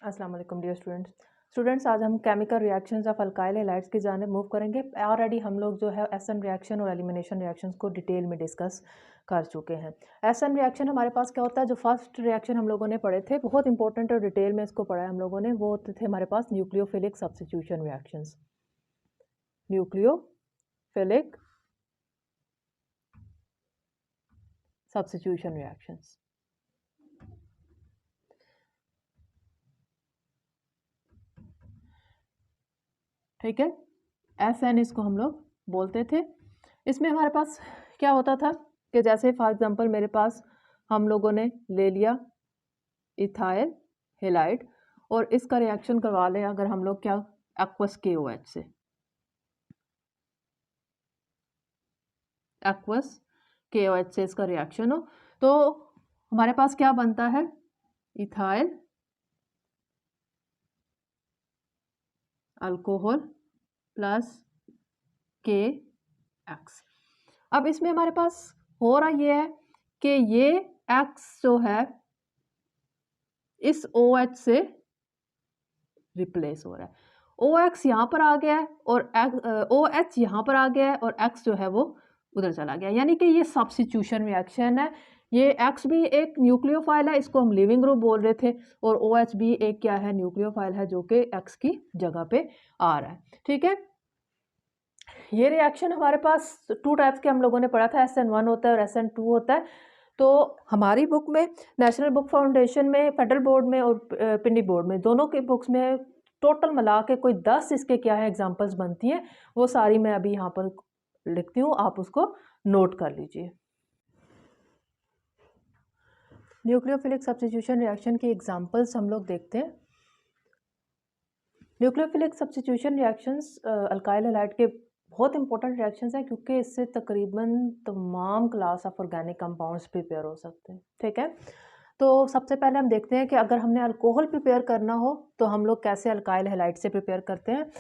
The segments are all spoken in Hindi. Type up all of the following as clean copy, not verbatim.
अस्सलाम वालेकुम डियर स्टूडेंट्स आज हम chemical reactions of alkyl halides की जानिब मूव करेंगे। ऑलरेडी हम लोग जो है एसएन रिएक्शन और एलिमिनेशन रिएक्शंस को डिटेल में डिस्कस कर चुके हैं। एसएन रिएक्शन हमारे पास क्या होता है, जो फर्स्ट रिएक्शन हम लोगों ने पढ़े थे, बहुत इंपॉर्टेंट और डिटेल में इसको पढ़ा है हम लोगों ने, वो होते थे हमारे पास nucleophilic substitution reactions. Nucleophilic substitution reactions, ठीक है। एसएन इसको हम लोग बोलते थे। इसमें हमारे पास क्या होता था कि जैसे फॉर एग्जांपल मेरे पास हम लोगों ने ले लिया इथाइल हैलाइड और इसका रिएक्शन करवा लें अगर हम लोग क्या एक्वस KOH से, एक्वस KOH से इसका रिएक्शन हो तो हमारे पास क्या बनता है, इथाइल अल्कोहल प्लस KX। अब इसमें हमारे पास हो रहा ये है कि ये X जो है इस OH से रिप्लेस हो रहा है। OX यहाँ पर आ गया है और OH यहाँ पर आ गया है और X जो है वो उधर चला गया, यानी कि ये सब्स्टिट्यूशन रिएक्शन है। ये X भी एक न्यूक्लियोफाइल है, इसको हम लिविंग ग्रुप बोल रहे थे, और OH भी एक क्या है, न्यूक्लियोफाइल है जो कि X की जगह पे आ रहा है, ठीक है। ये रिएक्शन हमारे पास टू टाइप्स के हम लोगों ने पढ़ा था, SN1 होता है और SN2 होता है। तो हमारी बुक में, नेशनल बुक फाउंडेशन में, फेडरल बोर्ड में और पिंडी बोर्ड में, दोनों के बुक्स में टोटल मिला के कोई 10 इसके क्या है एग्जांपल्स बनती हैं, वो सारी मैं अभी यहाँ पर लिखती हूँ, आप उसको नोट कर लीजिए। न्यूक्लियोफिलिक सब्स्टिट्यूशन रिएक्शन की एग्जांपल्स हम लोग देखते हैं। Nucleophilic substitution reactions alkyl halide के बहुत इंपॉर्टेंट रिएक्शंस हैं, क्योंकि इससे तकरीबन तमाम class of organic compounds prepare हो सकते हैं, ठीक है। तो सबसे पहले हम देखते हैं कि अगर हमने अल्कोहल प्रिपेयर करना हो तो हम लोग कैसे अल्काइल हैलाइड से प्रिपेयर करते हैं।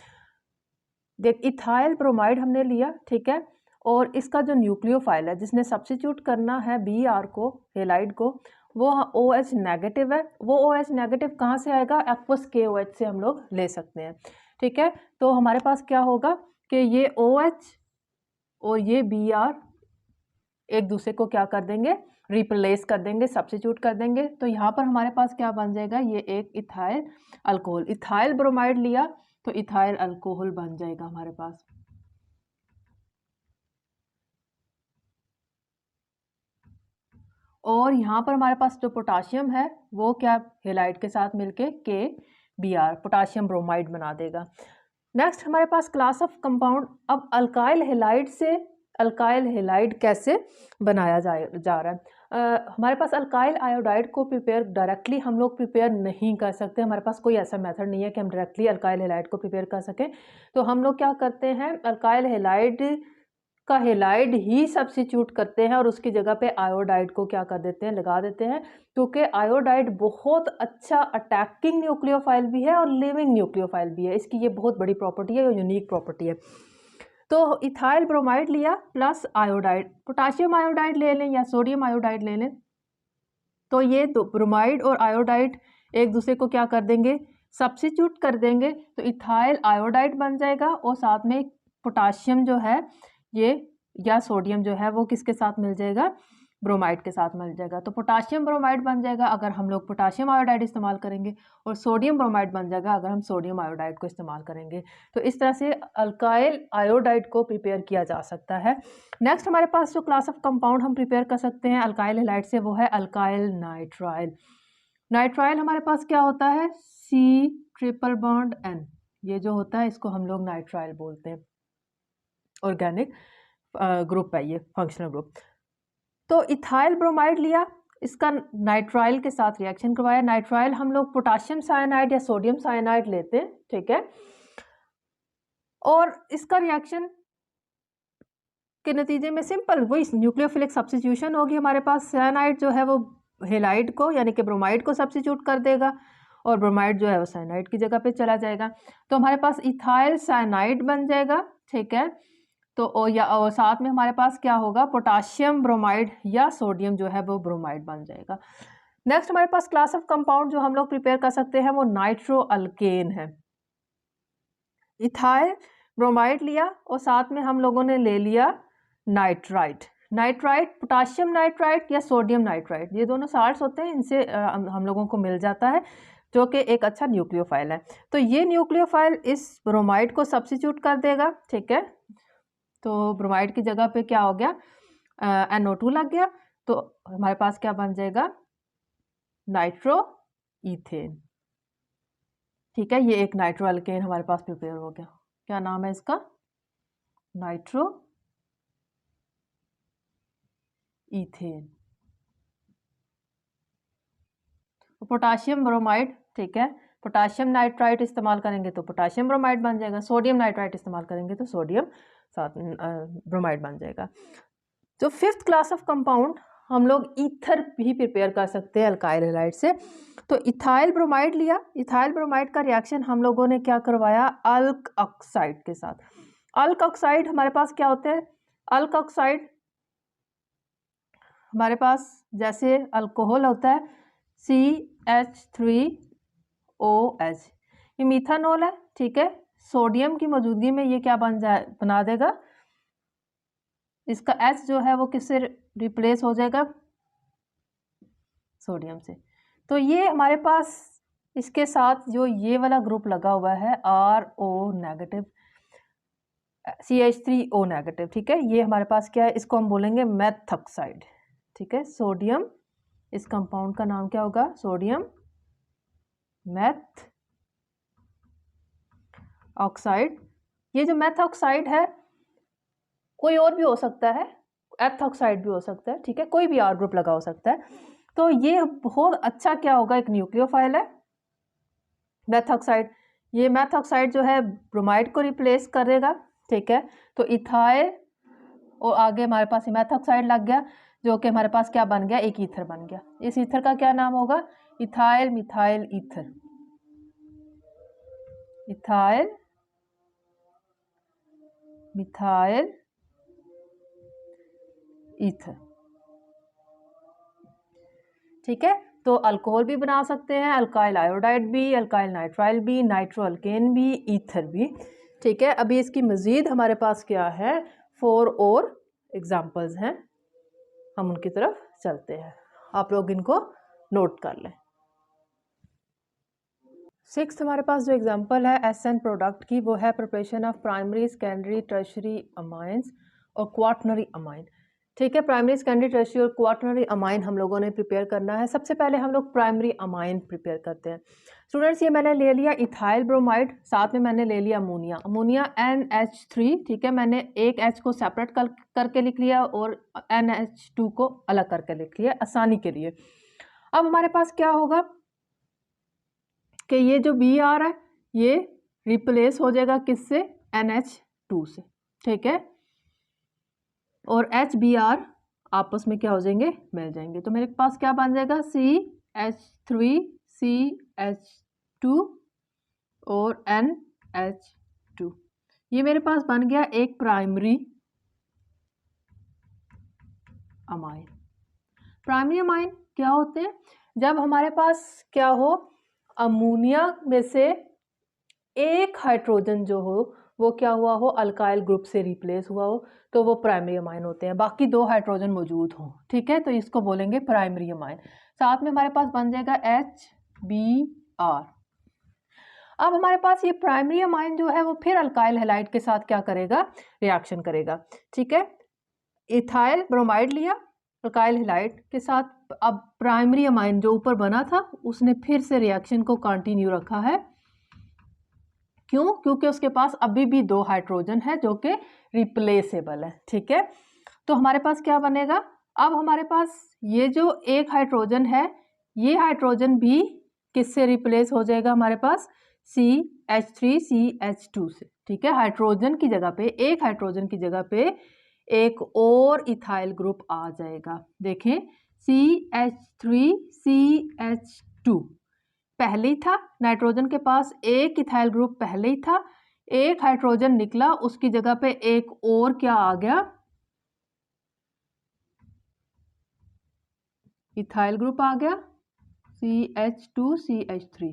देख, इथाइल ब्रोमाइड हमने लिया, ठीक है, और इसका जो न्यूक्लियोफाइल है जिसने सब्स्टिट्यूट करना है Br को, हैलाइड को, वो OH नेगेटिव है। वो OH नेगेटिव कहाँ से आएगा, एक्वस KOH से हम लोग ले सकते हैं, ठीक है। तो हमारे पास क्या होगा कि ये OH और ये Br एक दूसरे को क्या कर देंगे, रिप्लेस कर देंगे, सब्स्टिट्यूट कर देंगे। तो यहाँ पर हमारे पास क्या बन जाएगा, ये एक इथाइल अल्कोहल, इथाइल ब्रोमाइड लिया तो इथाइल अल्कोहल बन जाएगा हमारे पास। और यहाँ पर हमारे पास जो पोटाशियम है वो क्या हैलाइड के साथ मिलके KBr पोटाशियम ब्रोमाइड बना देगा। नेक्स्ट हमारे पास क्लास ऑफ कंपाउंड, अब अल्काइल हैलाइड से अल्काइल हैलाइड कैसे बनाया जा रहा है। हमारे पास अल्काइल आयोडाइड को प्रिपेयर डायरेक्टली हम लोग प्रिपेयर नहीं कर सकते, हमारे पास कोई ऐसा मेथड नहीं है कि हम डायरेक्टली अल्काइल हैलाइड को प्रिपेयर कर सकें। तो हम लोग क्या करते हैं, अल्काइल हैलाइड का हैलाइड ही सब्स्टिट्यूट करते हैं और उसकी जगह पे आयोडाइड को क्या कर देते हैं, लगा देते हैं, क्योंकि आयोडाइड बहुत अच्छा अटैकिंग न्यूक्लियोफाइल भी है और लिविंग न्यूक्लियोफाइल भी है। इसकी ये बहुत बड़ी प्रॉपर्टी है, यूनिक प्रॉपर्टी है। तो इथाइल ब्रोमाइड लिया प्लस आयोडाइड, पोटाशियम आयोडाइड ले लें या सोडियम आयोडाइड ले लें, तो ये दो ब्रोमाइड और आयोडाइड एक दूसरे को क्या कर देंगे, सब्स्टिट्यूट कर देंगे, तो इथाइल आयोडाइड बन जाएगा और साथ में पोटाशियम जो है ये या सोडियम जो है वो किसके साथ मिल जाएगा, ब्रोमाइड के साथ मिल जाएगा। तो पोटाशियम ब्रोमाइड बन जाएगा अगर हम लोग पोटाशियम आयोडाइड इस्तेमाल करेंगे, और सोडियम ब्रोमाइड बन जाएगा अगर हम सोडियम आयोडाइड को इस्तेमाल करेंगे। तो इस तरह से अल्काइल आयोडाइड को प्रिपेयर किया जा सकता है। नेक्स्ट हमारे पास जो क्लास ऑफ कंपाउंड हम प्रिपेयर कर सकते हैं अल्काइल हैलाइड से, वो है अल्काइल नाइट्राइल। नाइट्राइल हमारे पास क्या होता है, C≡N, ये जो होता है इसको हम लोग नाइट्राइल बोलते हैं। ऑर्गेनिक ग्रुप है ये, फंक्शनल ग्रुप। तो इथाइल ब्रोमाइड लिया, इसका नाइट्राइल के साथ रिएक्शन करवाया। नाइट्राइल हम लोग पोटाशियम साइनाइड या सोडियम साइनाइड लेते हैं, ठीक है, और इसका रिएक्शन के नतीजे में सिंपल वही न्यूक्लियोफिलिक सब्स्टिट्यूशन होगी हमारे पास। साइनाइड जो है वो हैलाइड को यानी कि ब्रोमाइड को सब्स्टिट्यूट कर देगा और ब्रोमाइड जो है वो साइनाइड की जगह पे चला जाएगा। तो हमारे पास इथाइल साइनाइड बन जाएगा, ठीक है। तो और साथ में हमारे पास क्या होगा, पोटाशियम ब्रोमाइड या सोडियम जो है वो ब्रोमाइड बन जाएगा। नेक्स्ट हमारे पास क्लास ऑफ कंपाउंड जो हम लोग प्रिपेयर कर सकते हैं वो नाइट्रो अल्केन है। इथाइल ब्रोमाइड लिया और साथ में हम लोगों ने ले लिया नाइट्राइट। नाइट्राइट पोटाशियम नाइट्राइट या सोडियम नाइट्राइट, ये दोनों साल्ट्स होते हैं, इनसे हम लोगों को मिल जाता है, जो कि एक अच्छा न्यूक्लियोफाइल है। तो ये न्यूक्लियोफाइल इस ब्रोमाइड को सब्स्टिट्यूट कर देगा, ठीक है। तो ब्रोमाइड की जगह पे क्या हो गया, NO2 लग गया, तो हमारे पास क्या बन जाएगा, नाइट्रो इथेन, ठीक है। ये एक नाइट्रो अल्केन हमारे पास प्रिपेयर हो गया। क्या नाम है इसका, नाइट्रो इथेन। पोटाशियम ब्रोमाइड, ठीक है, पोटाशियम नाइट्राइट इस्तेमाल करेंगे तो पोटाशियम ब्रोमाइड बन जाएगा, सोडियम नाइट्राइट इस्तेमाल करेंगे तो सोडियम साथ ब्रोमाइड बन जाएगा। तो फिफ्थ क्लास ऑफ कंपाउंड हम लोग ईथर भी प्रिपेयर कर सकते हैं अल्काइल हैलाइड से। तो इथाइल ब्रोमाइड लिया, इथाइल ब्रोमाइड का रिएक्शन हम लोगों ने क्या करवाया, अल्क ऑक्साइड के साथ। अल्क ऑक्साइड हमारे पास क्या होते हैं, अल्क ऑक्साइड हमारे पास जैसे अल्कोहल होता है CH3OH, ये मीथानॉल है, ठीक है। सोडियम की मौजूदगी में ये क्या बना देगा, इसका H जो है वो किससे रिप्लेस हो जाएगा, सोडियम से। तो ये हमारे पास इसके साथ जो ये वाला ग्रुप लगा हुआ है RO नेगेटिव CH3O नेगेटिव, ठीक है, ये हमारे पास क्या है, इसको हम बोलेंगे मेथॉक्साइड, ठीक है। सोडियम, इस कंपाउंड का नाम क्या होगा, सोडियम मेथ ऑक्साइड। ये जो मेथ ऑक्साइड है कोई और भी हो सकता है, एथ ऑक्साइड भी हो सकता है, ठीक है, कोई भी R ग्रुप लगा हो सकता है। तो ये बहुत अच्छा क्या होगा, एक न्यूक्लियोफाइल है मेथ ऑक्साइड। ये मेथ ऑक्साइड जो है ब्रोमाइड को रिप्लेस करेगा, ठीक है। तो इथाइल और आगे हमारे पास मेथ ऑक्साइड लग गया, जो कि हमारे पास क्या बन गया, एक ईथर बन गया। इस ईथर का क्या नाम होगा, ethyl methyl ether, ethyl methyl ether, ठीक है। तो अल्कोहल भी बना सकते हैं, अल्काइल आयोडाइड भी, अल्काइल नाइट्राइल भी, नाइट्रो अल्केन भी, ईथर भी, ठीक है। अभी इसकी मज़ीद हमारे पास क्या है, 4 और एग्जाम्पल्स हैं, हम उनकी तरफ चलते हैं, आप लोग इनको नोट कर लें। 6th हमारे पास जो एग्जांपल है SN प्रोडक्ट की, वो है preparation of primary secondary tertiary amines और क्वाटरनरी अमाइन, ठीक है। प्राइमरी सेकेंडरी टर्शरी और क्वाटरनरी अमाइन हम लोगों ने प्रिपेयर करना है। सबसे पहले हम लोग प्राइमरी अमाइन प्रिपेयर करते हैं। स्टूडेंट्स, ये मैंने ले लिया इथाइल ब्रोमाइड, साथ में मैंने ले लिया अमोनिया, अमोनिया NH3, ठीक है। मैंने एक H को सेपरेट करके लिख लिया और NH2 को अलग करके लिख लिया आसानी के लिए। अब हमारे पास क्या होगा कि ये जो Br है ये रिप्लेस हो जाएगा किससे, NH2 से, ठीक है, और HBr आपस में क्या हो जाएंगे, मिल जाएंगे। तो मेरे पास क्या बन जाएगा, CH3CH2 और NH2, ये मेरे पास बन गया एक प्राइमरी अमाइन। प्राइमरी अमाइन क्या होते हैं, जब हमारे पास क्या हो, अमोनिया में से एक हाइड्रोजन जो हो वो क्या हुआ हो, अल्काइल ग्रुप से रिप्लेस हुआ हो, तो वो प्राइमरी अमाइन होते हैं। बाकी 2 हाइड्रोजन मौजूद हो, ठीक है, तो इसको बोलेंगे प्राइमरी अमाइन। साथ में हमारे पास बन जाएगा HBr। अब हमारे पास ये प्राइमरी अमाइन जो है वो फिर अल्काइल हैलाइड के साथ क्या करेगा, रिएक्शन करेगा, ठीक है। इथाइल ब्रोमाइड लिया अल्काइल हैलाइड के साथ, अब प्राइमरी अमाइन जो ऊपर बना था उसने फिर से रिएक्शन को कंटिन्यू रखा है। क्यों, क्योंकि उसके पास अभी भी 2 हाइड्रोजन है जो कि रिप्लेसेबल है, ठीक है। तो हमारे पास क्या बनेगा, अब हमारे पास ये जो एक हाइड्रोजन है ये हाइड्रोजन भी किससे रिप्लेस हो जाएगा, हमारे पास CH3CH2 से, ठीक है। हाइड्रोजन की जगह पे, एक हाइड्रोजन की जगह पे एक और इथाइल ग्रुप आ जाएगा। देखें, CH3CH2 पहले ही था, नाइट्रोजन के पास एक इथाइल ग्रुप पहले ही था, एक हाइड्रोजन निकला, उसकी जगह पे एक और क्या आ गया, इथाइल ग्रुप आ गया, CH2CH3।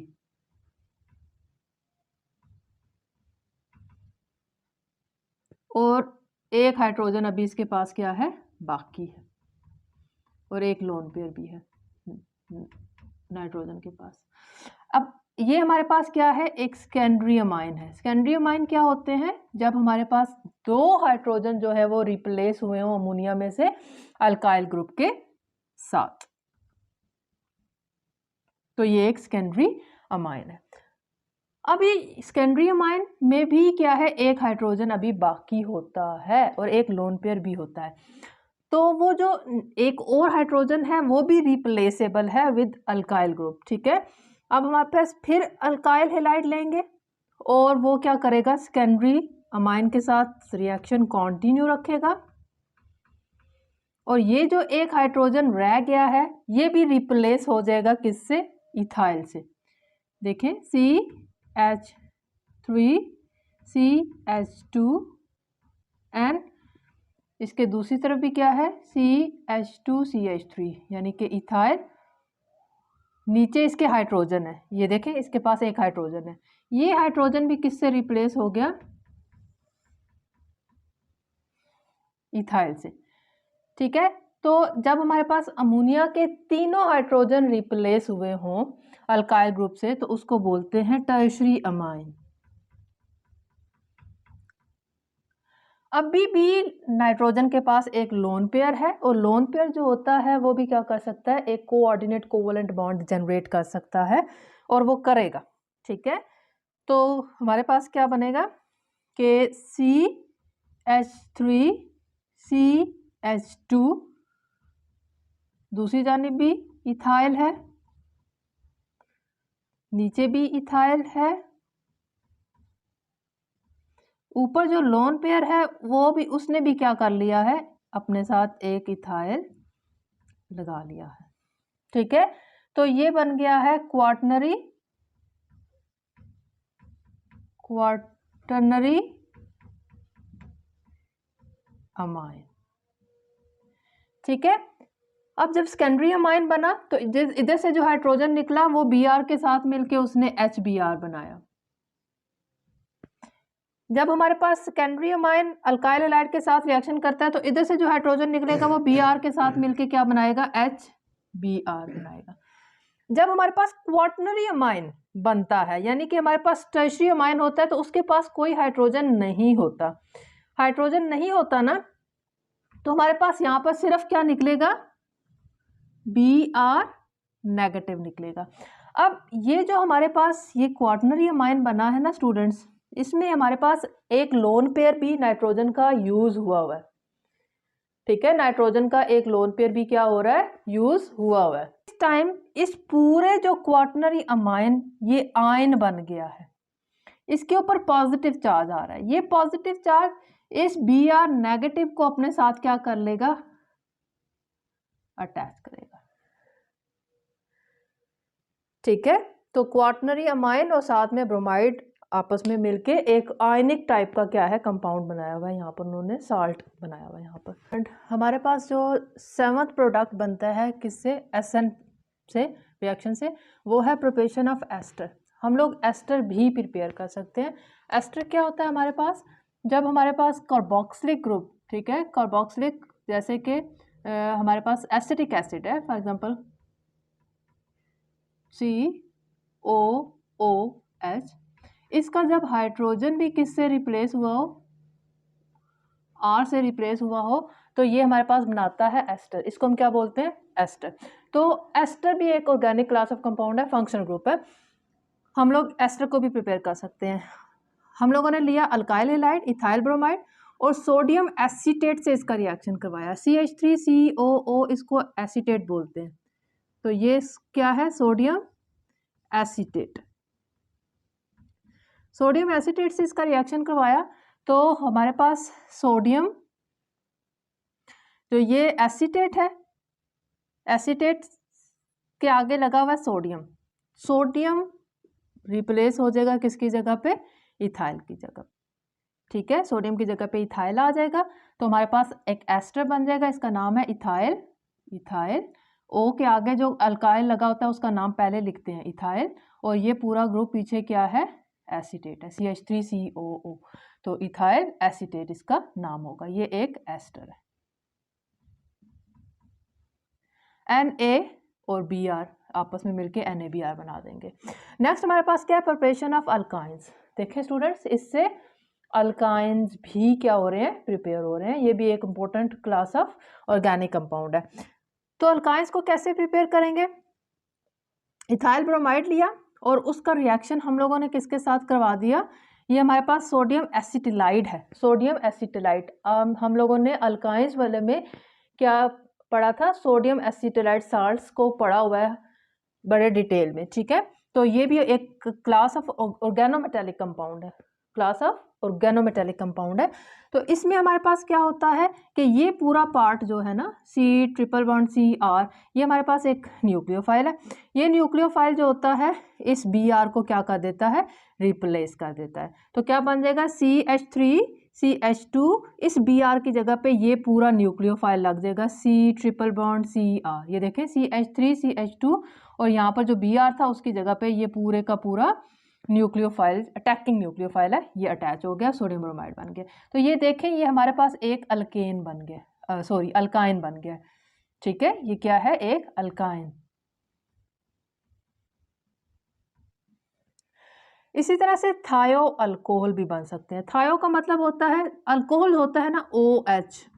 और एक हाइड्रोजन अभी इसके पास क्या है, बाकी है, और एक लोन पेयर भी है नाइट्रोजन के पास। अब ये हमारे पास क्या है, एक सेकेंडरी अमाइन है। सेकेंडरी अमाइन क्या होते हैं, जब हमारे पास दो हाइड्रोजन जो है वो रिप्लेस हुए हों अमोनिया में से अल्काइल ग्रुप के साथ, तो ये एक सेकेंडरी अमाइन है। अब ये सेकेंडरी अमाइन में भी क्या है, एक हाइड्रोजन अभी बाकी होता है और एक लोन पेयर भी होता है, तो वो जो एक और हाइड्रोजन है वो भी रिप्लेसेबल है विद अल्काइल ग्रुप। ठीक है, अब हमारे पास फिर अल्काइल हैलाइड लेंगे और वो क्या करेगा, सेकेंडरी अमाइन के साथ रिएक्शन कंटिन्यू रखेगा, और ये जो एक हाइड्रोजन रह गया है ये भी रिप्लेस हो जाएगा किससे, इथाइल से। देखें, CH3CH2 एंड इसके दूसरी तरफ भी क्या है, CH2CH3, यानी कि इथाइल। नीचे इसके हाइड्रोजन है, ये देखें इसके पास एक हाइड्रोजन है, ये हाइड्रोजन भी किससे रिप्लेस हो गया, इथाइल से। ठीक है, तो जब हमारे पास अमोनिया के तीनों हाइड्रोजन रिप्लेस हुए हों अल्काइल ग्रुप से, तो उसको बोलते हैं टर्शरी अमाइन। अभी भी नाइट्रोजन के पास एक लोन पेयर है, और लोन पेयर जो होता है वो भी क्या कर सकता है, एक कोऑर्डिनेट कोवेलेंट बॉन्ड जनरेट कर सकता है, और वो करेगा। ठीक है, तो हमारे पास क्या बनेगा कि CH3CH2, दूसरी जानिब भी इथाइल है, नीचे भी इथाइल है, ऊपर जो लोन पेयर है वो भी उसने भी क्या कर लिया है, अपने साथ एक इथाइल लगा लिया है। ठीक है, तो ये बन गया है क्वाटर्नरी अमाइन। ठीक है, अब जब सेकेंडरी अमाइन बना तो इधर से जो हाइड्रोजन निकला वो Br के साथ मिलके उसने HBr बनाया। जब हमारे पास सेकेंडरी अमाइन अल्काइल हैलाइड के साथ रिएक्शन करता है तो इधर से जो हाइड्रोजन निकलेगा वो Br के साथ मिलके क्या बनाएगा, HBr बनाएगा। जब हमारे पास क्वाटर्नरी अमाइन बनता है, यानी कि हमारे पास टर्शरी अमाइन होता है, तो उसके पास कोई हाइड्रोजन नहीं होता। हाइड्रोजन नहीं होता ना, तो हमारे पास यहाँ पर सिर्फ क्या निकलेगा, Br नेगेटिव निकलेगा। अब ये जो हमारे पास ये क्वाटर्नरी अमाइन बना है ना स्टूडेंट्स, इसमें हमारे पास एक लोन पेयर भी नाइट्रोजन का यूज हुआ है। ठीक है, नाइट्रोजन का एक लोन पेयर भी क्या हो रहा है, यूज हुआ है। इस टाइम इस पूरे जो क्वाटर्नरी अमाइन ये आयन बन गया है, इसके ऊपर पॉजिटिव चार्ज आ रहा है। ये पॉजिटिव चार्ज इस Br नेगेटिव को अपने साथ क्या कर लेगा, अटैच करेगा। ठीक है, तो क्वाटर्नरी अमाइन और साथ में ब्रोमाइड आपस में मिलके एक आयनिक टाइप का क्या है, कंपाउंड बनाया हुआ है। यहाँ पर उन्होंने साल्ट बनाया हुआ है यहाँ पर। एंड हमारे पास जो 7th प्रोडक्ट बनता है किससे, SN से रिएक्शन से, वो है प्रिपरेशन ऑफ एस्टर। हम लोग एस्टर भी प्रिपेयर कर सकते हैं। एस्टर क्या होता है हमारे पास, जब हमारे पास कार्बोक्सिलिक ग्रुप, ठीक है, कार्बोक्सिलिक जैसे कि हमारे पास एसिटिक एसिड है, फॉर एग्जांपल COOH, इसका जब हाइड्रोजन भी किससे रिप्लेस हुआ हो, R से रिप्लेस हुआ हो, तो ये हमारे पास बनाता है एस्टर। इसको हम क्या बोलते हैं, एस्टर। तो एस्टर भी एक ऑर्गेनिक क्लास ऑफ कंपाउंड है, फंक्शनल ग्रुप है। हम लोग एस्टर को भी प्रिपेयर कर सकते हैं। हम लोगों ने लिया अल्काइल हैलाइड, इथाइल ब्रोमाइड और सोडियम एसीटेट से इसका रिएक्शन करवाया। CH3COO इसको एसीटेट बोलते हैं। तो ये क्या है, सोडियम एसीटेट। सोडियम एसीटेट से इसका रिएक्शन करवाया तो हमारे पास सोडियम, तो ये एसीटेट है, एसीटेट के आगे लगा हुआ है सोडियम। सोडियम रिप्लेस हो जाएगा किसकी जगह पे, इथाइल की जगह। ठीक है, सोडियम की जगह पे इथाइल आ जाएगा, तो हमारे पास एक एस्टर बन जाएगा, इसका नाम है इथाइल। इथाइल ओ के आगे जो अल्काइल लगा होता है उसका नाम पहले लिखते हैं इथाइल, और ये पूरा ग्रुप पीछे क्या है, एसीटेट है, CH3COO। तो इथाइल एसीटेट इसका नाम होगा, ये एक एस्टर है। Na और Br आपस में मिलके NaBr बना देंगे। नेक्स्ट हमारे पास क्या है, प्रिपरेशन ऑफ अल्काइंस। देखें स्टूडेंट्स, इससे अल्काइंस भी क्या हो रहे हैं, प्रिपेयर हो रहे हैं। ये भी एक important class of organic compound है। तो अल्काइंस को कैसे प्रिपेयर करेंगे, इथाइल ब्रोमाइड लिया और उसका रिएक्शन हम लोगों ने किसके साथ करवा दिया, ये हमारे पास सोडियम एसिटिलाइड है, सोडियम एसिटिलाइड। हम लोगों ने अल्काइंस वाले में क्या पढ़ा था, सोडियम एसिटिलाइड साल्ट्स को पढ़ा हुआ है बड़े डिटेल में, ठीक है। तो ये भी एक क्लास ऑफ ऑर्गेनोमेटेलिक कंपाउंड है, क्लास ऑफ ऑर्गेनोमेटेलिक कंपाउंड है। तो इसमें हमारे पास क्या होता है कि ये पूरा पार्ट जो है ना, C∼CR, ये हमारे पास एक न्यूक्लियोफाइल है। ये न्यूक्लियोफाइल जो होता है इस Br को क्या कर देता है, रिप्लेस कर देता है। तो क्या बन जाएगा, CH3CH2, इस Br की जगह पे ये पूरा न्यूक्लियोफाइल लग जाएगा C∼CR। ये देखें CH3CH2, और यहाँ पर जो Br था उसकी जगह पे ये पूरे का पूरा न्यूक्लियोफाइल, अटैकिंग न्यूक्लियोफाइल है, ये अटैच हो गया, सोडियम ब्रोमाइड बन गया। तो ये देखें, ये हमारे पास एक अल्केन बन गया, सॉरी अल्काइन बन गया, ठीक है। ये क्या है, एक अल्काइन। इसी तरह से थायो अल्कोहल भी बन सकते हैं। थायो का मतलब होता है, अल्कोहल होता है ना OH,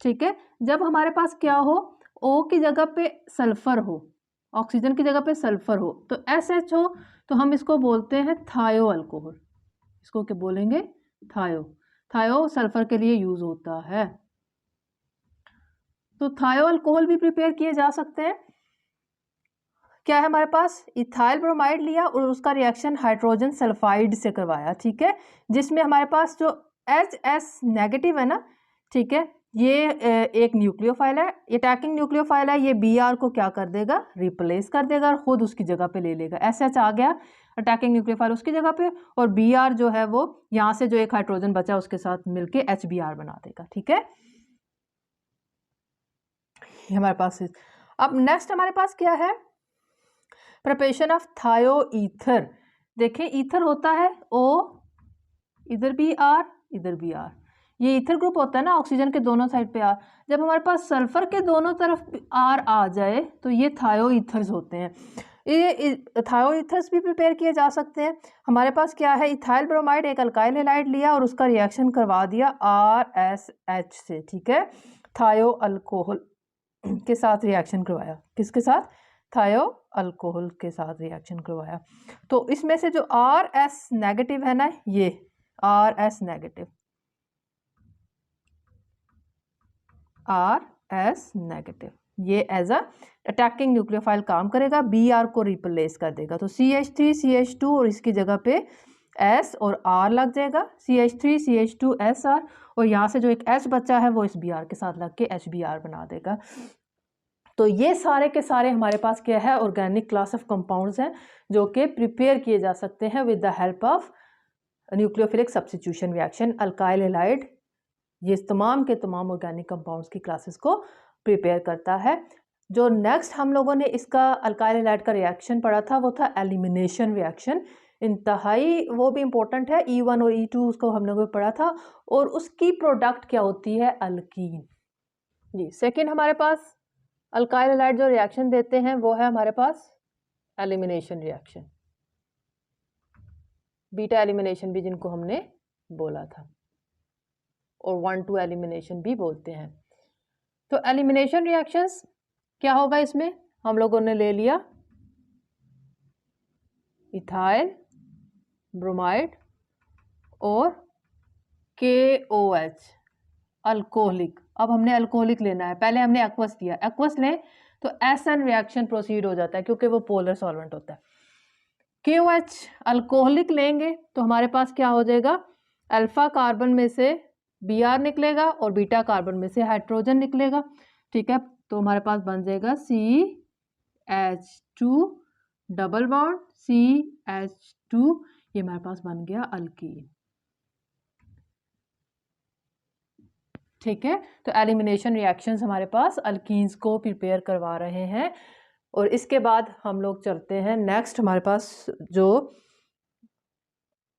ठीक है। जब हमारे पास क्या हो, O की जगह पे सल्फर हो, ऑक्सीजन की जगह पे सल्फर हो, तो SH हो, तो हम इसको बोलते हैं थायो अल्कोहल। इसको क्या बोलेंगे, थायो। थायो सल्फर के लिए यूज होता है। तो थायो अल्कोहल भी प्रिपेयर किए जा सकते हैं। क्या है हमारे पास, इथाइल ब्रोमाइड लिया और उसका रिएक्शन हाइड्रोजन सल्फाइड से करवाया, ठीक है, जिसमें हमारे पास जो HS नेगेटिव है ना, ठीक है, ये एक न्यूक्लियोफाइल है, अटैकिंग न्यूक्लियोफाइल है, ये Br को क्या कर देगा, रिप्लेस कर देगा और खुद उसकी जगह पे ले लेगा। SH आ गया अटैकिंग न्यूक्लियोफाइल उसकी जगह पे, और Br जो है वो यहाँ से जो एक हाइड्रोजन बचा उसके साथ मिलके HBr बना देगा, ठीक है। ये हमारे पास है। अब नेक्स्ट हमारे पास क्या है, प्रिपरेशन ऑफ थायो ईथर। देखें, ईथर होता है O, इधर Br, इधर Br, ये ईथर ग्रुप होता है ना, ऑक्सीजन के दोनों साइड पे R। जब हमारे पास सल्फर के दोनों तरफ R आ जाए तो ये थायो ईथर्स होते हैं। ये थायो ईथर्स भी प्रिपेयर किए जा सकते हैं। हमारे पास क्या है, इथाइल ब्रोमाइड एक अल्काइल हैलाइड लिया और उसका रिएक्शन करवा दिया RSH से, ठीक है, थायो अल्कोहल के साथ रिएक्शन करवाया, किसके साथ, थायो अल्कोहल के साथ रिएक्शन करवाया। तो इसमें से जो RS नेगेटिव है ना, ये RS नेगेटिव, RS नेगेटिव, ये एज अ अटैकिंग न्यूक्लियोफाइल काम करेगा, Br को रिप्लेस कर देगा। तो CH3CH2 और इसकी जगह पे S और R लग जाएगा, CH3CH2SR, और यहाँ से जो एक H बचा है वो इस Br के साथ लग के HBr बना देगा। तो ये सारे के सारे हमारे पास क्या है, ऑर्गेनिक क्लास ऑफ कंपाउंड्स हैं जो कि प्रिपेयर किए जा सकते हैं with the help of nucleophilic substitution reaction, alkyl halide. ये तमाम के तमाम ऑर्गेनिक कंपाउंड्स की क्लासेस को प्रिपेयर करता है। जो नेक्स्ट हम लोगों ने इसका अल्काइल हैलाइड का रिएक्शन पढ़ा था वो था एलिमिनेशन रिएक्शन, इंतहाई वो भी इम्पोर्टेंट है। E1 और E2 उसको हम लोगों ने पढ़ा था, और उसकी प्रोडक्ट क्या होती है, अल्कीन। जी, सेकेंड हमारे पास अल्काइल हैलाइड जो रिएक्शन देते हैं वो है हमारे पास एलिमिनेशन रिएक्शन, बीटा एलिमिनेशन भी जिनको हमने बोला था, और 1,2 एलिमिनेशन भी बोलते हैं। तो एलिमिनेशन रिएक्शंस क्या होगा, इसमें हम लोगों ने ले लिया इथाइल ब्रोमाइड और KOH अल्कोहलिक। अब हमने अल्कोहलिक लेना है, पहले हमने एक्वस लिया, एक्वस लें तो SN रिएक्शन प्रोसीड हो जाता है क्योंकि वो पोलर सॉल्वेंट होता है। KOH अल्कोहलिक लेंगे तो हमारे पास क्या हो जाएगा, अल्फा कार्बन में से Br निकलेगा और बीटा कार्बन में से हाइड्रोजन निकलेगा, ठीक है। तो हमारे पास बन जाएगा CH2 डबल बॉन्ड CH2, ये हमारे पास बन गया अल्कीन, ठीक है, तो एलिमिनेशन रिएक्शंस हमारे पास अल्कीन्स को प्रिपेयर करवा रहे हैं। और इसके बाद हम लोग चलते हैं नेक्स्ट, हमारे पास जो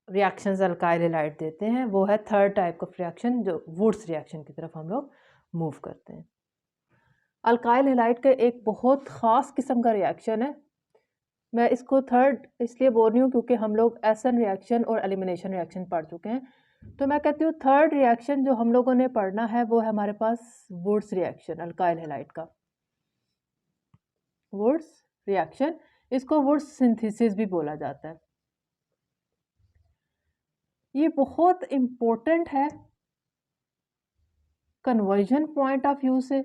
रिएक्शंस अल्काइल हैलाइड देते हैं वो है थर्ड टाइप ऑफ रिएक्शन, जो वुड्स रिएक्शन की तरफ हम लोग मूव करते हैं। अल्काइल हैलाइड का एक बहुत ख़ास किस्म का रिएक्शन है, मैं इसको थर्ड इसलिए बोल रही हूँ क्योंकि हम लोग एसन रिएक्शन और एलिमिनेशन रिएक्शन पढ़ चुके हैं। तो मैं कहती हूँ थर्ड रिएक्शन जो हम लोगों ने पढ़ना है वो है हमारे पास वुड्स रिएक्शन अल्काइल हैलाइड का। वुड्स रिएक्शन, इसको वुड्स सिंथेसिस भी बोला जाता है। ये बहुत इम्पोर्टेंट है कन्वर्जन पॉइंट ऑफ व्यू से।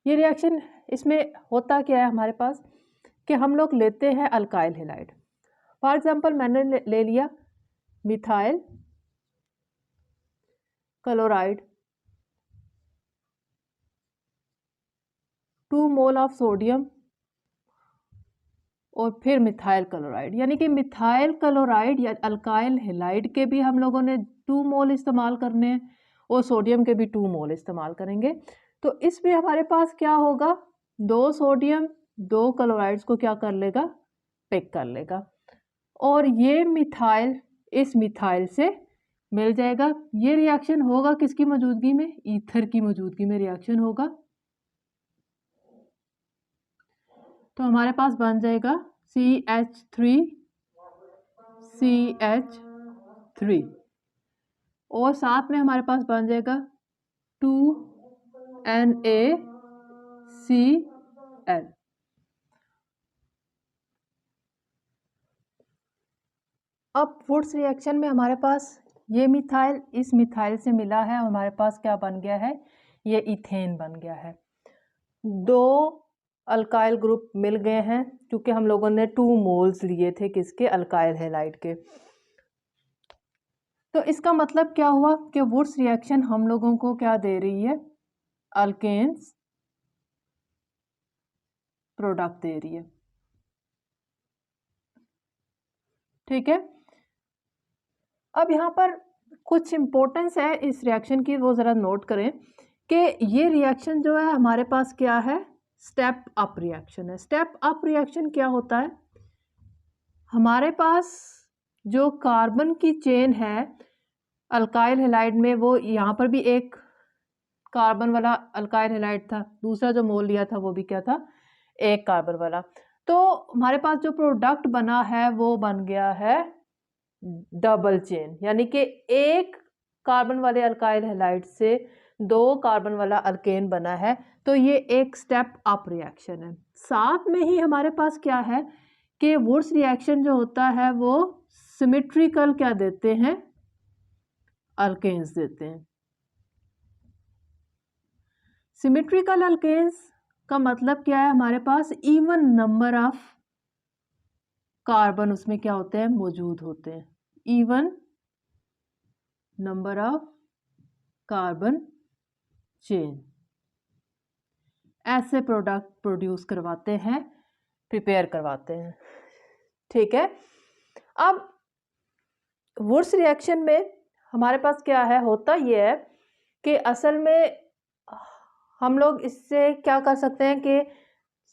ये रिएक्शन, इसमें होता क्या है हमारे पास कि हम लोग लेते हैं अल्काइल हैलाइड। फॉर एग्जांपल मैंने ले लिया methyl chloride, 2 mole of sodium और फिर मिथाइल क्लोराइड, यानी कि मिथाइल क्लोराइड या अल्काइल हैलाइड के भी हम लोगों ने 2 मोल इस्तेमाल करने हैं और सोडियम के भी 2 मोल इस्तेमाल करेंगे। तो इसमें हमारे पास क्या होगा, 2 सोडियम 2 क्लोराइड्स को क्या कर लेगा, पिक कर लेगा, और ये मिथाइल इस मिथाइल से मिल जाएगा। ये रिएक्शन होगा किसकी मौजूदगी में, ईथर की मौजूदगी में रिएक्शन होगा। तो हमारे पास बन जाएगा CH3 और साथ में हमारे पास बन जाएगा 2NaCl। अब वुड्स रिएक्शन में हमारे पास ये मिथाइल इस मिथाइल से मिला है और हमारे पास क्या बन गया है, ये इथेन बन गया है। 2 अल्काइल ग्रुप मिल गए हैं क्योंकि हम लोगों ने 2 मोल्स लिए थे किसके, अल्काइल हैलाइड के। तो इसका मतलब क्या हुआ कि वुड्स रिएक्शन हम लोगों को क्या दे रही है, अल्केन्स प्रोडक्ट दे रही है। ठीक है, अब यहाँ पर कुछ इम्पोर्टेंस है इस रिएक्शन की, वो ज़रा नोट करें कि ये रिएक्शन जो है हमारे पास क्या है, स्टेप अप रिएक्शन है। स्टेप अप रिएक्शन क्या होता है, हमारे पास जो कार्बन की चेन है अल्काइल हैलाइड में, वो यहाँ पर भी एक कार्बन वाला अल्काइल हैलाइड था, दूसरा जो मोल लिया था वो भी क्या था, एक कार्बन वाला। तो हमारे पास जो प्रोडक्ट बना है वो बन गया है डबल चेन, यानी कि एक कार्बन वाले अल्काइल हैलाइड से 2 कार्बन वाला अल्केन बना है। तो ये एक स्टेप अप रिएक्शन है। साथ में ही हमारे पास क्या है कि वुड्स रिएक्शन जो होता है वो सिमेट्रिकल क्या देते हैं, अल्केन्स देते हैं। सिमेट्रिकल अल्केन्स का मतलब क्या है, हमारे पास इवन नंबर ऑफ कार्बन उसमें क्या होते हैं, मौजूद होते हैं। Even number of carbon chain, ऐसे प्रोडक्ट प्रोड्यूस करवाते हैं, प्रिपेयर करवाते हैं। ठीक है, अब वुड्स रिएक्शन में हमारे पास क्या है, होता ये है कि असल में हम लोग इससे क्या कर सकते हैं कि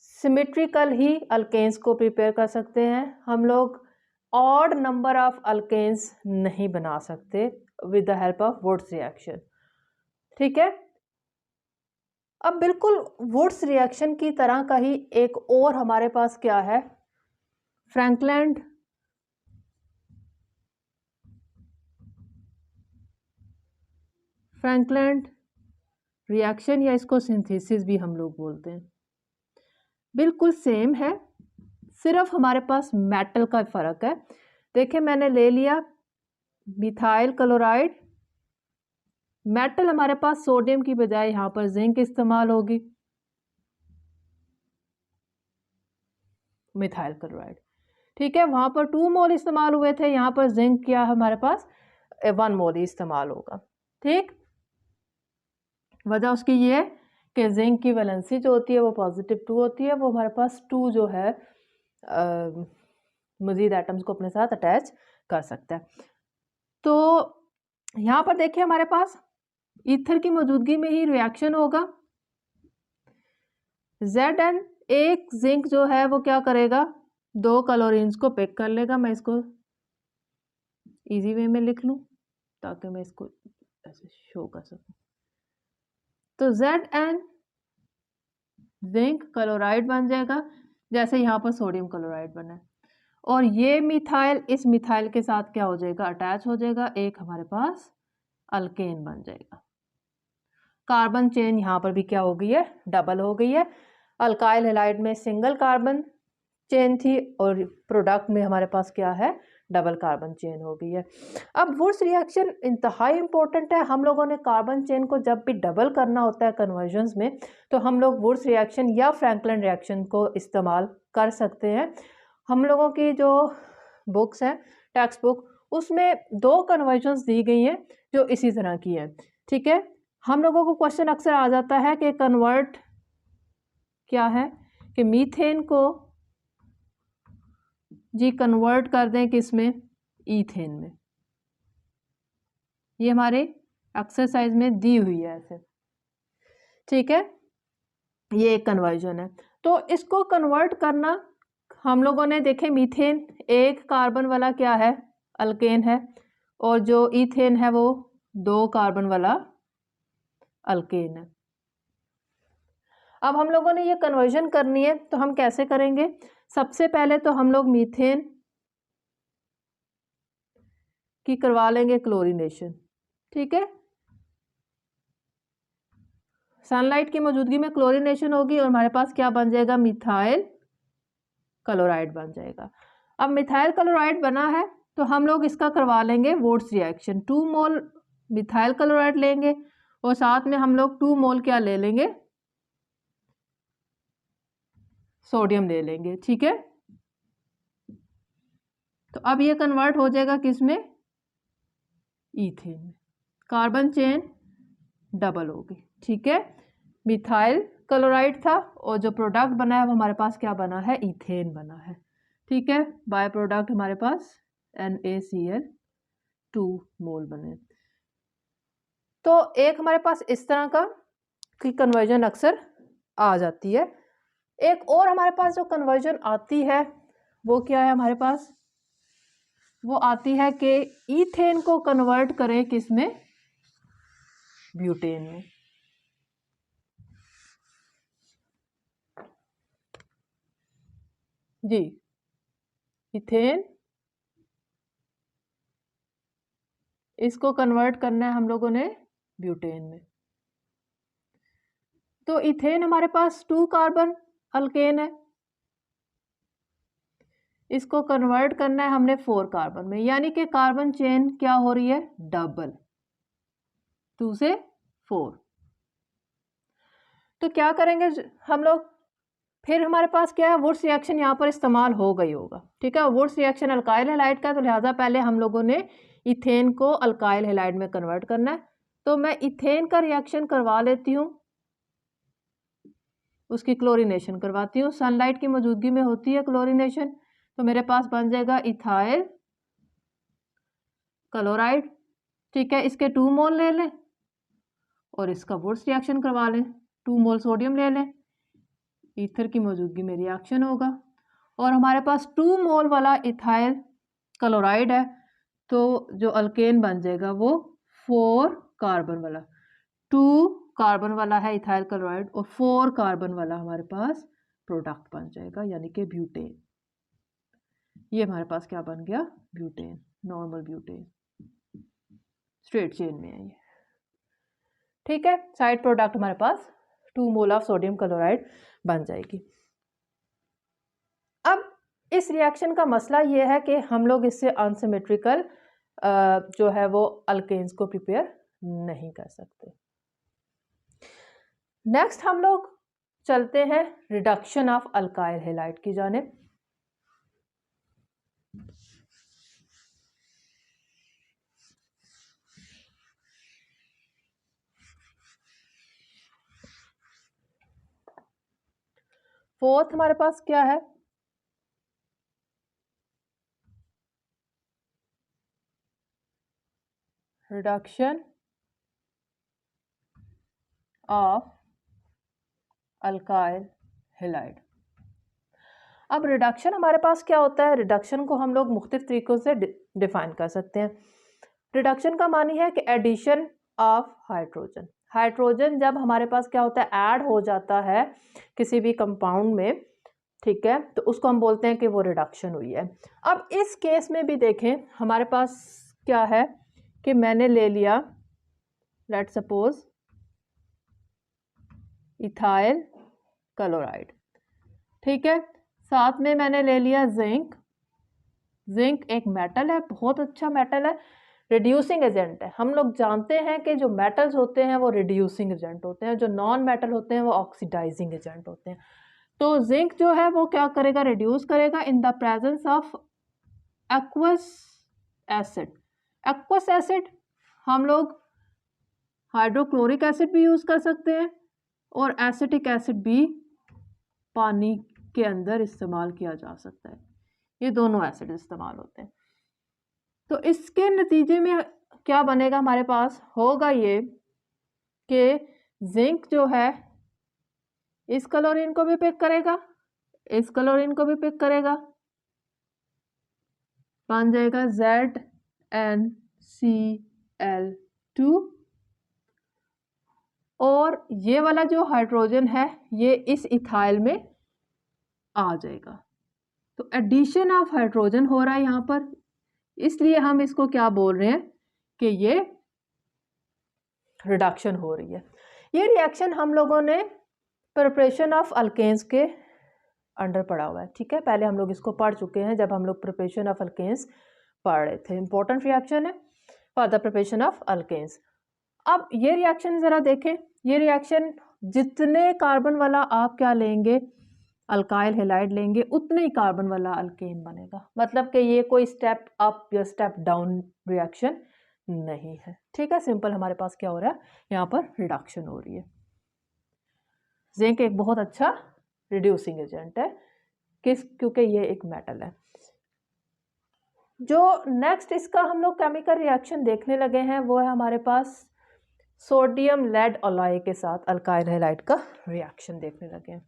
सिमेट्रिकल ही अल्केन्स को प्रिपेयर कर सकते हैं। हम लोग ऑड नंबर ऑफ अल्केन्स नहीं बना सकते with the help of Wurtz reaction. ठीक है, अब बिल्कुल वुड्स रिएक्शन की तरह का ही एक और हमारे पास क्या है, फ्रैंकलैंड रिएक्शन, या इसको सिंथेसिस भी हम लोग बोलते हैं। बिल्कुल सेम है, सिर्फ हमारे पास मेटल का फ़र्क है। देखिए मैंने ले लिया मिथाइल क्लोराइड, मेटल हमारे पास सोडियम की बजाय यहाँ पर जिंक इस्तेमाल होगी, मिथाइल क्लोराइड। ठीक है, वहाँ पर 2 मोल इस्तेमाल हुए थे, यहाँ पर जिंक क्या हमारे पास 1 मोल ही इस्तेमाल होगा। ठीक, वजह उसकी ये है कि जिंक की वैलेंसी जो होती है वो +2 होती है, वो हमारे पास 2 जो है मज़ीद एटम्स को अपने साथ अटैच कर सकता है। तो यहाँ पर देखिए हमारे पास ईथर की मौजूदगी में ही रिएक्शन होगा। Zn एक जिंक जो है वो क्या करेगा, 2 क्लोरीन्स को पिक कर लेगा। मैं इसको इजी वे में लिख लूँ ताकि मैं इसको ऐसे शो कर सकूँ। तो Zn जिंक क्लोराइड बन जाएगा, जैसे यहाँ पर सोडियम क्लोराइड बना है। और ये मिथाइल इस मिथाइल के साथ क्या हो जाएगा, अटैच हो जाएगा, एक हमारे पास अल्केन बन जाएगा। कार्बन चेन यहाँ पर भी क्या हो गई है, डबल हो गई है। अल्काइल हैलाइड में सिंगल कार्बन चेन थी और प्रोडक्ट में हमारे पास क्या है, डबल कार्बन चेन हो गई है। अब वुड्स रिएक्शन इंतहाई इंपॉर्टेंट है। हम लोगों ने कार्बन चेन को जब भी डबल करना होता है कन्वर्जन्स में, तो हम लोग वुड्स रिएक्शन या फ्रैंकलिन रिएक्शन को इस्तेमाल कर सकते हैं। हम लोगों की जो बुक्स हैं, टेक्स्ट बुक, उसमें 2 कन्वर्जन्स दी गई हैं जो इसी तरह की है। ठीक है, हम लोगों को क्वेश्चन अक्सर आ जाता है कि कन्वर्ट क्या है, कि मीथेन को जी कन्वर्ट कर दें किस में, ईथेन में। ये हमारे एक्सरसाइज में दी हुई है ऐसे। ठीक है, ये एक कन्वर्जन है। तो इसको कन्वर्ट करना हम लोगों ने देखे, मीथेन एक कार्बन वाला क्या है, अल्केन है, और जो ईथेन है वो 2 कार्बन वाला अल्केन है। अब हम लोगों ने ये कन्वर्जन करनी है, तो हम कैसे करेंगे। सबसे पहले तो हम लोग मीथेन की करवा लेंगे क्लोरीनेशन। ठीक है, सनलाइट की मौजूदगी में क्लोरीनेशन होगी और हमारे पास क्या बन जाएगा, मिथाइल क्लोराइड बन जाएगा। अब मिथाइल क्लोराइड बना है तो हम लोग इसका करवा लेंगे वुड्स रिएक्शन। 2 मोल मिथाइल क्लोराइड लेंगे और साथ में हम लोग 2 मोल क्या ले लेंगे, सोडियम ले लेंगे। ठीक है, तो अब ये कन्वर्ट हो जाएगा किस में, ईथेन में। कार्बन चेन डबल होगी। ठीक है, मिथाइल क्लोराइड था और जो प्रोडक्ट बना है वो हमारे पास क्या बना है, ईथेन बना है। ठीक है, बाय प्रोडक्ट हमारे पास NaCl2 मोल बने। तो एक हमारे पास इस तरह का की कन्वर्जन अक्सर आ जाती है। एक और हमारे पास जो कन्वर्जन आती है वो क्या है हमारे पास, वो आती है कि ईथेन को कन्वर्ट करें किस में, ब्यूटेन में। जी, इथेन इसको कन्वर्ट करना है हम लोगों ने ब्यूटेन में। तो इथेन हमारे पास 2 कार्बन अल्केन है, इसको कन्वर्ट करना है हमने 4 कार्बन में, यानी कि कार्बन चेन क्या हो रही है, डबल, 2 से 4। तो क्या करेंगे हम लोग, फिर हमारे पास क्या है, वुड्स रिएक्शन यहाँ पर इस्तेमाल हो गई होगा। ठीक है, वुड्स रिएक्शन अल्काइल हैलाइड का है, तो लिहाजा पहले हम लोगों ने इथेन को अल्काइल हैलाइड में कन्वर्ट करना है। तो मैं इथेन का रिएक्शन करवा लेती हूँ, उसकी क्लोरीनेशन करवाती हूँ। सनलाइट की मौजूदगी में होती है क्लोरीनेशन, तो मेरे पास बन जाएगा इथाइल क्लोराइड। ठीक है, इसके 2 मोल ले लें और इसका वुड्स रिएक्शन करवा लें, 2 मोल सोडियम ले लें, ईथर की मौजूदगी में रिएक्शन होगा और हमारे पास 2 मोल वाला इथाइल क्लोराइड है, तो जो अल्केन बन जाएगा वो 4 कार्बन वाला, 2 कार्बन वाला है इथाइल क्लोराइड और 4 कार्बन वाला हमारे पास प्रोडक्ट बन जाएगा, यानी कि ब्यूटेन। ये हमारे पास क्या बन गया, butane, normal butane, straight chain में है ये। ठीक है, साइड प्रोडक्ट हमारे पास 2 मोल ऑफ सोडियम क्लोराइड बन जाएगी। अब इस रिएक्शन का मसला ये है कि हम लोग इससे अनसिमेट्रिकल जो है वो अल्केन्स को प्रिपेयर नहीं कर सकते। नेक्स्ट हम लोग चलते हैं रिडक्शन ऑफ अल्काइल हैलाइड की जानिब। फोर्थ हमारे पास क्या है, रिडक्शन ऑफ अल्काइल हैलाइड। अब रिडक्शन हमारे पास क्या होता है, रिडक्शन को हम लोग मुख्तलिफ तरीकों से डिफाइन कर सकते हैं। रिडक्शन का मानी है कि एडिशन ऑफ हाइड्रोजन। हाइड्रोजन जब हमारे पास क्या होता है, ऐड हो जाता है किसी भी कंपाउंड में, ठीक है, तो उसको हम बोलते हैं कि वो रिडक्शन हुई है। अब इस केस में भी देखें हमारे पास क्या है कि मैंने ले लिया लेट सपोज इथाइल क्लोराइड, ठीक है, साथ में मैंने ले लिया जिंक। जिंक एक मेटल है, बहुत अच्छा मेटल है, रिड्यूसिंग एजेंट है। हम लोग जानते हैं कि जो मेटल्स होते हैं वो रिड्यूसिंग एजेंट होते हैं, जो नॉन मेटल होते हैं वो ऑक्सीडाइजिंग एजेंट होते हैं। तो जिंक जो है वो क्या करेगा, रिड्यूस करेगा in the presence of aqueous acid. Aqueous acid हम लोग हाइड्रोक्लोरिक एसिड भी यूज़ कर सकते हैं और एसिटिक एसिड भी पानी के अंदर इस्तेमाल किया जा सकता है। ये दोनों एसिड इस्तेमाल होते हैं। तो इसके नतीजे में क्या बनेगा, हमारे पास होगा ये कि जिंक जो है इस क्लोरीन को भी पिक करेगा, इस क्लोरीन को भी पिक करेगा, बन जाएगा ZnCl2। और ये वाला जो हाइड्रोजन है ये इस इथाइल में आ जाएगा। तो एडिशन ऑफ हाइड्रोजन हो रहा है यहाँ पर, इसलिए हम इसको क्या बोल रहे हैं कि ये रिडक्शन हो रही है। ये रिएक्शन हम लोगों ने प्रिपरेशन ऑफ अल्केन्स के अंडर पढ़ा हुआ है, ठीक है, पहले हम लोग इसको पढ़ चुके हैं जब हम लोग प्रिपरेशन ऑफ अल्केन्स पढ़ रहे थे। इंपॉर्टेंट रिएक्शन है for the preparation of alkanes. अब ये रिएक्शन ज़रा देखें, ये रिएक्शन जितने कार्बन वाला आप क्या लेंगे, अल्काइल हैलाइड लेंगे, उतने ही कार्बन वाला अल्केन बनेगा। मतलब कि ये कोई स्टेप अप या स्टेप डाउन रिएक्शन नहीं है, ठीक है। सिंपल हमारे पास क्या हो रहा है, यहाँ पर रिडक्शन हो रही है। जिंक एक बहुत अच्छा रिड्यूसिंग एजेंट है, क्योंकि ये एक मेटल है। जो नेक्स्ट इसका हम लोग केमिकल रिएक्शन देखने लगे हैं वो है हमारे पास सोडियम लेड अलॉय के साथ अल्काइल हैलाइड का रिएक्शन देखने लगे हैं।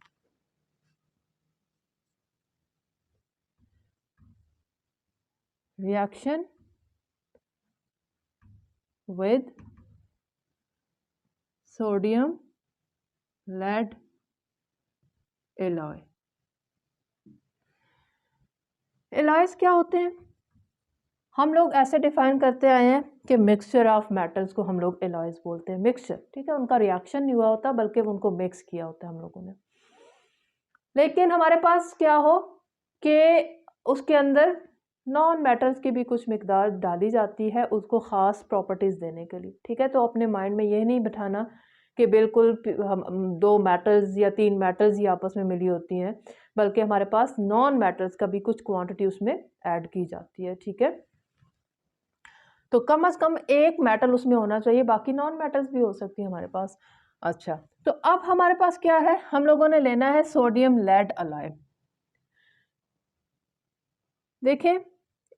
Reaction with sodium lead alloy. Alloys क्या होते हैं, हम लोग ऐसे डिफाइन करते आए हैं कि मिक्सचर ऑफ मेटल्स को हम लोग एलॉयज बोलते हैं। मिक्सचर, ठीक है, उनका रिएक्शन नहीं हुआ होता बल्कि उनको मिक्स किया होता है हम लोगों ने। लेकिन हमारे पास क्या हो कि उसके अंदर नॉन मेटल्स की भी कुछ मिकदार डाली जाती है उसको ख़ास प्रॉपर्टीज़ देने के लिए, ठीक है। तो अपने माइंड में ये नहीं बिठाना कि बिल्कुल हम 2 मेटल्स या 3 मेटल्स ही आपस में मिली होती हैं, बल्कि हमारे पास नॉन मेटल्स का भी कुछ क्वांटिटी उसमें ऐड की जाती है, ठीक है। तो कम से कम एक मेटल उसमें होना चाहिए, बाकी नॉन मेटल्स भी हो सकती है हमारे पास। अच्छा, तो अब हमारे पास क्या है, हम लोगों ने लेना है सोडियम लेड अलॉय। देखें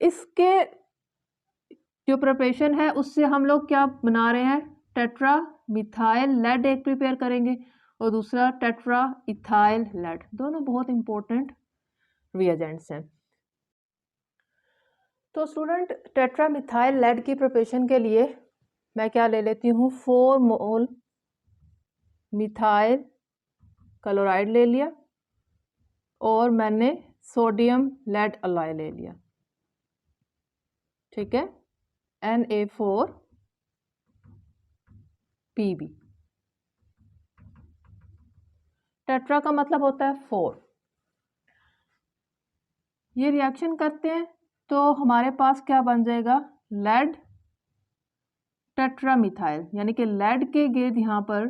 इसके जो प्रिपरेशन है उससे हम लोग क्या बना रहे हैं, टेट्रा मिथाइल लेड एक प्रिपेयर करेंगे और दूसरा टेट्रा इथाइल लेड। दोनों बहुत इंपॉर्टेंट रिएजेंट्स हैं। तो स्टूडेंट टेट्रा मिथाइल लेड की प्रिपरेशन के लिए मैं क्या ले लेती हूँ, 4 मोल मिथाइल क्लोराइड ले लिया और मैंने सोडियम लेड अलॉय ले लिया, ठीक है, Na4Pb। टेट्रा का मतलब होता है 4। ये रिएक्शन करते हैं तो हमारे पास क्या बन जाएगा, लेड टेट्रामिथाइल, यानी कि लेड के गेंद यहाँ पर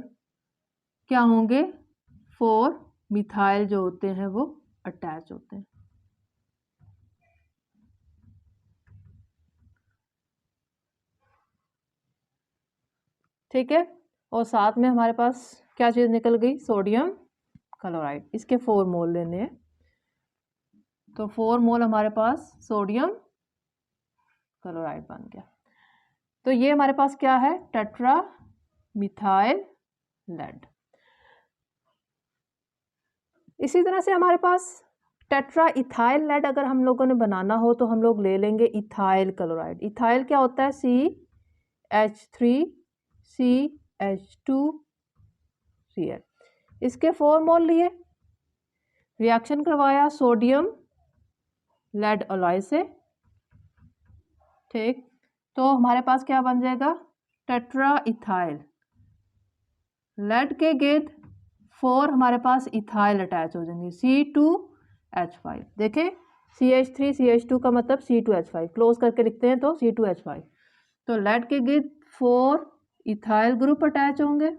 क्या होंगे, 4 मिथाइल जो होते हैं वो अटैच होते हैं। ठीक है, और साथ में हमारे पास क्या चीज़ निकल गई, सोडियम क्लोराइड। इसके 4 मोल लेने हैं, तो 4 मोल हमारे पास सोडियम क्लोराइड बन गया। तो ये हमारे पास क्या है, टेट्रा मिथाइल लेड। इसी तरह से हमारे पास टेट्रा इथाइल लेड अगर हम लोगों ने बनाना हो तो हम लोग ले लेंगे इथाइल क्लोराइड। इथाइल क्या होता है, CH3CH2Cl। इसके 4 मोल लिए, रिएक्शन करवाया सोडियम लेड अलॉय से, ठीक। तो हमारे पास क्या बन जाएगा, टेट्रा इथाइल लेड के गिर्द 4 हमारे पास इथाइल अटैच हो जाएंगे, C2H5। देखें CH3CH2 का मतलब C2H5, क्लोज करके लिखते हैं तो C2H5। तो लेड के गिर्द 4 इथाइल ग्रुप अटैच होंगे,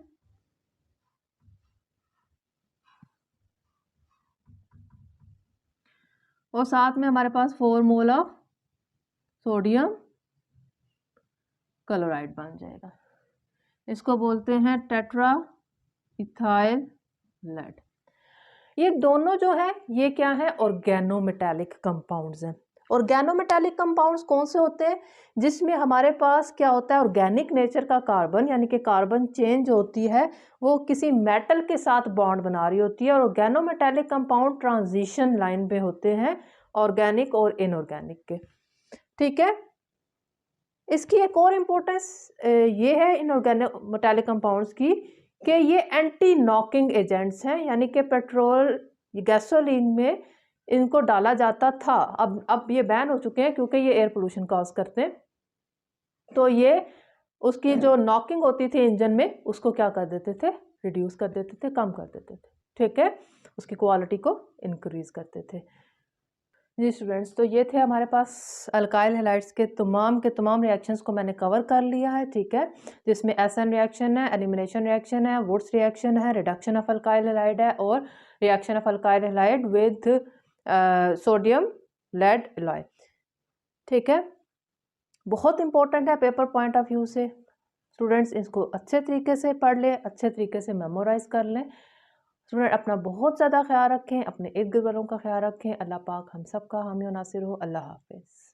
और साथ में हमारे पास 4 मोल ऑफ सोडियम क्लोराइड बन जाएगा। इसको बोलते हैं टेट्रा इथाइल लेड। ये दोनों जो है ये क्या है, ऑर्गेनोमेटालिक कंपाउंड्स हैं। ऑर्गेनोमेटालिक कंपाउंड्स कौन से होते हैं, जिसमें हमारे पास क्या होता है, ऑर्गेनिक नेचर का कार्बन, यानी कि कार्बन चेंज होती है, वो किसी मेटल के साथ बॉन्ड बना रही होती है। और ऑर्गेनोमेटालिक कंपाउंड ट्रांजिशन लाइन पे होते हैं, ऑर्गेनिक और इनऑर्गेनिक के, ठीक है। इसकी एक और इम्पोर्टेंस ये है इन ऑर्गेनोमेटालिक कंपाउंड्स की कि ये एंटी नॉकिंग एजेंट्स हैं, यानी कि पेट्रोल गैसोलीन में इनको डाला जाता था, अब ये बैन हो चुके हैं क्योंकि ये एयर पोल्यूशन कॉज करते हैं। तो ये उसकी जो नॉकिंग होती थी इंजन में, उसको क्या कर देते थे, रिड्यूस कर देते थे, कम कर देते थे, ठीक है, उसकी क्वालिटी को इंक्रीज करते थे। जी स्टूडेंट्स, तो ये थे हमारे पास अल्काइल हैलाइड्स के तमाम रिएक्शंस को मैंने कवर कर लिया है, ठीक है, जिसमें एसएन रिएक्शन है, एलिमिनेशन रिएक्शन है, वुड्स रिएक्शन है, रिडक्शन ऑफ अल्काइल हैलाइड है, और reaction of alkyl halide with sodium lead alloy, ठीक है। बहुत इंपॉर्टेंट है पेपर पॉइंट ऑफ व्यू से। स्टूडेंट्स इसको अच्छे तरीके से पढ़ लें, अच्छे तरीके से मेमोराइज कर लें। स्टूडेंट अपना बहुत ज़्यादा ख्याल रखें, अपने इर्द गिर्द वालों का ख्याल रखें। अल्लाह पाक हम सब का हामी और नासिर हो। अल्लाह हाफिज़।